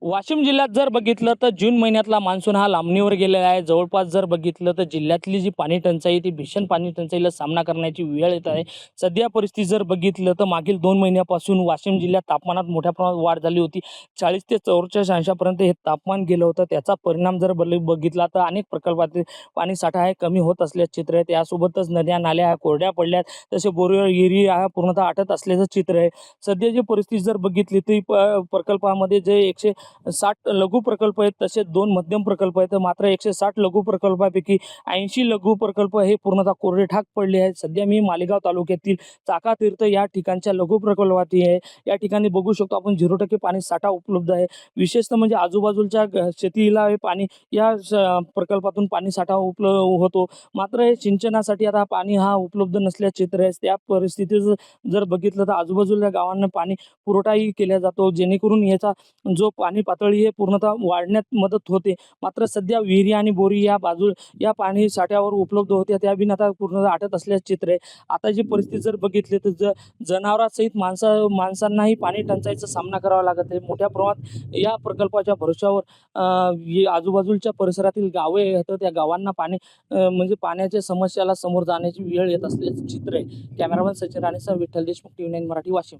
वाशिम जिल्ह्यात जर बघितलं तर जून महिन्यातला मान्सून हा लांबणीवर गेलेला आहे। जवळपास जर बघितलं तर जिल्ह्यातली जी पाणी टंचाई ती भीषण पाणी टंचाईला सामना करण्याची वेळ येत आहे। सध्या परिस्थिती जर बघितलं तर मागील 2 महिन्यापासून वाशिम जिल्ह्यात तापमानात मोठ्या प्रमाणात वाढ झाली होती। 40 ते 44 अंशापर्यंत हे तापमान गेलं होतं। त्याचा परिणाम जर बघितला तर अनेक प्रकल्पातील पाणी साठा आहे कमी होत असल्याचे चित्र आहे। त्यासोबतच नद्या नाल्या ह्या कोरड्या पडल्यात, तसे बोरवेल विहिरी ह्या पूर्णतः आटत असल्याचं चित्र आहे। सध्याची परिस्थिती जर बघितली तर प्रकल्पामध्ये जे 160 लघु प्रकल्प आहेत, तसेच 2 मध्यम प्रकल्प आहेत। मात्र 160 लघु प्रकल्पापैकी 80 लघु प्रकल्प हे पूर्णतः कोरडे ठाक पडले आहेत। सध्या मी मालेगाव तालुक्यातील चाकातीर्थ या ठिकाणच्या लघु प्रकल्पात आहे। या ठिकाणी बघू शकतो आपण 0% पाणी साठा उपलब्ध आहे। विशेषतः म्हणजे आजूबाजूच्या शेतीला हे पाणी या प्रकल्पातून पाणी साठा होतो। मात्र हे सिंचनासाठी आता पाणी हा उपलब्ध नसल्याचे चित्र आहे। त्या परिस्थितीत जर बघितलं तर आजूबाजूच्या गावांना पाणी पुरवठाही केला जातो, जेणेकरून याचा जो पाणी पातळी आहे पूर्णतः वाढण्यात मदत होते। मात्र सध्या विहिरी आणि बोरी या पाणी साठ्यावर उपलब्ध होत्या त्या बिन आता पूर्णतः आटत असल्याचे चित्र आहे। आता जी परिस्थिती जर बघितली तर जनावरांसहित माणसांनाही पाणी टंचाईचा सामना करावा लागत आहे। मोठ्या प्रमाणात या प्रकल्पाच्या भरोश्यावर आजूबाजूच्या परिसरातील गावे आहेत, त्या गावांना पाणी म्हणजे पाण्याच्या समस्याला समोर जाण्याची वेळ येत असल्याचे चित्र आहे। कॅमेरामन सचिन राणेसह विठ्ठल देशमुख, TV9 मराठी, वाशिम।